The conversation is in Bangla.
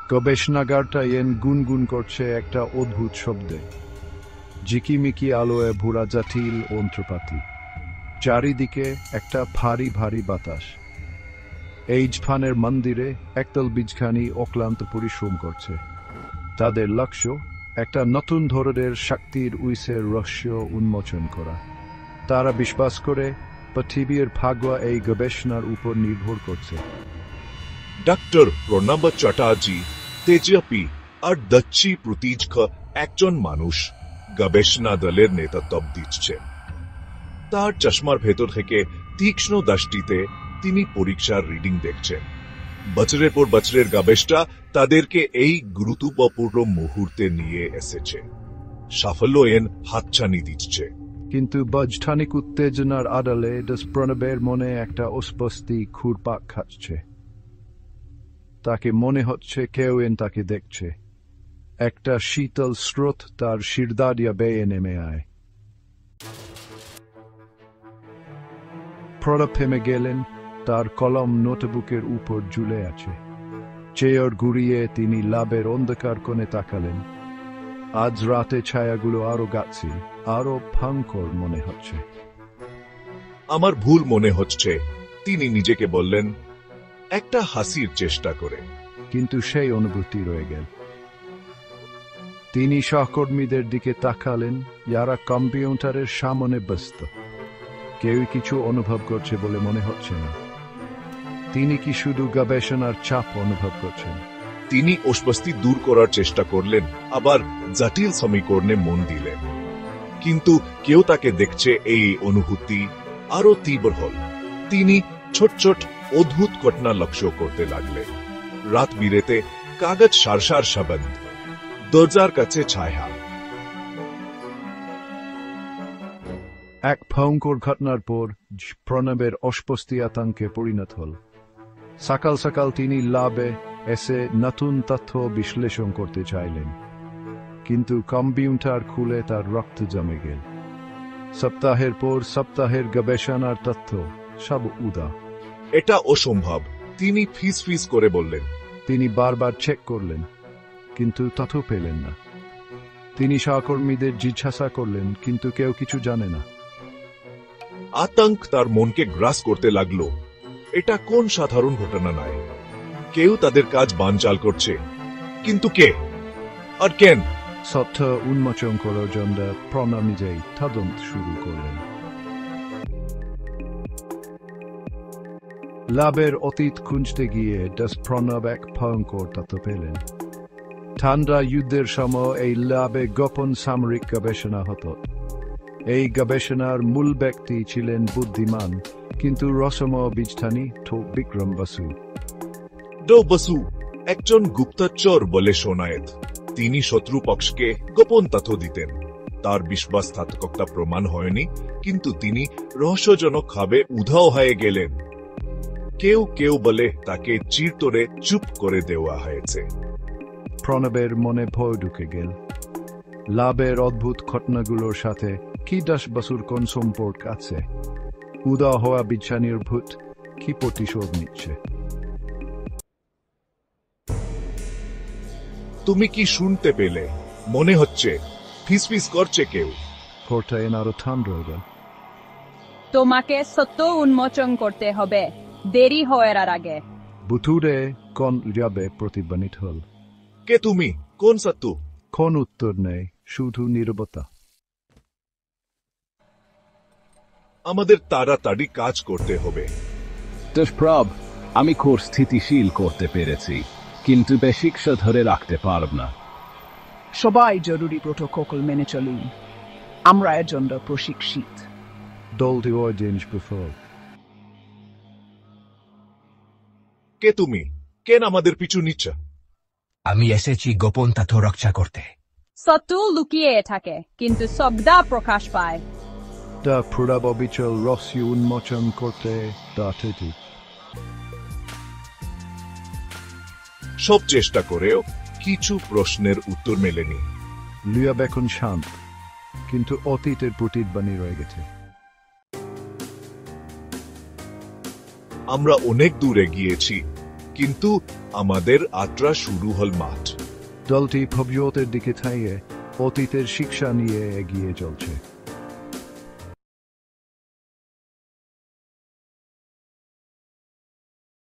গবেষণাগারটা গুনগুন করছে একটা অদ্ভুত শব্দে। ঝিকিমিকি আলোয় ভরা জটিল যন্ত্রপাতি। চারিদিকে একটা ভারী ভারী বাতাস। এই জাপানের মন্দিরে একদল বিজ্ঞানী অক্লান্ত পরিশ্রম করছে। তাদের লক্ষ্য একটা নতুন ধরনের শক্তির উৎসের রহস্য উন্মোচন করা। তারা বিশ্বাস করে পৃথিবীর ভাগ্য এই গবেষণার উপর নির্ভর করছে। ডাক্তার প্রণব চ্যাটার্জি তেজপি আর দচ্চি প্রতীজখ একজন মানুষ গবেষণা দলের নেতৃত্ব দিচ্ছেন। তার চশমার ভেতর থেকে তীক্ষ্ণ দৃষ্টিতে তিনি পরীক্ষার রিডিং দেখছেন। বছরের পর বছরের গবেষণা তাদেরকে এই গুরুত্বপূর্ণ মুহূর্তে নিয়ে এসেছে। সাফল্য হাতছানি দিচ্ছে। কিন্তু বৈজ্ঞানিক উত্তেজনার আড়ালে প্রণবের মনে একটা অস্বস্তি ঘুরপাক খাচ্ছে। তাকে মনে হচ্ছে কেউ তাকে দেখছে। একটা শীতল স্রোত তার শিরদাঁড়িয়ে বেয়ে নেমে আয়। প্রণব থেমে গেলেন। তার কলম নোটবুকের উপর ঝুলে আছে। চেয়ার ঘুরিয়ে তিনি ল্যাবের অন্ধকার কোণে তাকালেন। আজ রাতে ছায়াগুলো আরো গাছে, আরো ভয়ঙ্কর মনে হচ্ছে। আমার ভুল মনে হচ্ছে, তিনি নিজেকে বললেন, একটা হাসির চেষ্টা করে। কিন্তু সেই অনুভূতি রয়ে গেল। তিনি সহকর্মীদের দিকে তাকালেন, যারা কম্পিউটারের সামনে ব্যস্ত। কেউ কিছু অনুভব করছে বলে মনে হচ্ছে না। তিনি কি শুধু গবেষণার চাপ অনুভব করছেন? তিনি অস্বস্তি দূর করার চেষ্টা করলেন, আবার জটিল সমীকরণে মন দিলেন। কিন্তু কেউ তাকে দেখছে, এই অনুভূতি আরো তীব্র হল। তিনি ছোট ছোট অদ্ভুত ঘটনা লক্ষ্য করতে লাগলেন। রাত বিরেতে কাগজ সারসার শব্দ, দরজার কাছে ছায়া। এক ভয়ঙ্কর ঘটনার পর প্রণবের অস্বস্তি আতঙ্কে পরিণত হল। সকাল সকাল তিনি ল্যাবে এসে নতুন তথ্য বিশ্লেষণ করতে চাইলেন, কিন্তু কম্পিউটার খুলে তার রক্ত জমে গেল। সপ্তাহের পর সপ্তাহের গবেষণার তথ্য সব উদা। এটা অসম্ভব, তিনি ফিস করে বললেন। তিনি বারবার চেক করলেন, কিন্তু তথ্য পেলেন না। তিনি সহকর্মীদের জিজ্ঞাসা করলেন, কিন্তু কেউ কিছু জানে না। আতঙ্ক তার মনকে গ্রাস করতে লাগলো। এটা কোন সাধারণ ঘটনা নয়। কেউ তাদের কাজ বানচাল করছে, কিন্তু কে আর কেন? সত্য উন্মোচন করার জন্য প্রণব নিজেই তদন্ত শুরু করলেন। ল্যাবের অতীত খুঁজতে গিয়ে প্রণব এক ভয়ঙ্কর তথ্য পেলেন। ঠান্ডা যুদ্ধের সময় এই ল্যাবে গোপন সামরিক গবেষণা হতো। এই গবেষণার মূল ব্যক্তি ছিলেন বুদ্ধিমান কিন্তু রসময় বিজ্ঞানী বিক্রম বসু। বসু একজন গুপ্তচর বলে শোনায়েত। তিনি শত্রুপক্ষকে গোপন তথ্য দিতেন। তার বিশ্বাসঘাতকতা প্রমাণ হয়নি, কিন্তু তিনি রহস্যজনকভাবে উধাও হয়ে গেলেন। কেউ কেউ বলে তাকে চিরতরে চুপ করে দেওয়া হয়েছে। প্রণবের মনে ভয় ঢুকে গেল। ল্যাবের অদ্ভুত ঘটনাগুলোর সাথে কি বসুর কোন সম্পর্ক আছে? উদা হওয়া বিজ্ঞানীর ভূত কি প্রতিশোধ নিচ্ছে? তুমি কি শুনতে পেলে? মনে হচ্ছে ফিসফিস করছে কেউ। ফোরটাইন আরো ঠান্ডা হয়ে গেল। তোমাকে সত্য উন্মোচন করতে হবে, দেরি হওয়ার আগে। বুথুরে কোন যাবে প্রতিবানিত হল। কে তুমি? কোন সত্য? কোন উত্তর নেই, শুধু নীরবতা। আমাদের তাড়াতাড়ি কাজ করতে হবে। প্রভ, আমি কোর্স স্থিতিশীল করতে পেরেছি, কিন্তু বেশিক্ষণ ধরে রাখতে পারব না। সবাই জরুরি প্রোটোকল মেনে চলুন। আমরা এর জন্য প্রশিক্ষিত। দলটি জিনিস বিফল। কে তুমি? কেন আমাদের পিছু নিচ্ছ? আমি এসেছি গোপন তথ্য রক্ষা করতে। সত্য লুকিয়ে থাকে, কিন্তু সবটা প্রকাশ পায়। প্রণব অবিচল রহস্য উন্মোচন করতে ঠিক। সব চেষ্টা করেও কিছু প্রশ্নের উত্তর মেলেনি। ল্যাব এখন শান্ত, কিন্তু অতীতের প্রতিধ্বনি রয়ে গেছে। আমরা অনেক দূরে গিয়েছি, কিন্তু আমাদের যাত্রা শুরু হল মাঠ। দলটি ভবিষ্যতের দিকে থাইয়ে অতীতের শিক্ষা নিয়ে এগিয়ে চলছে।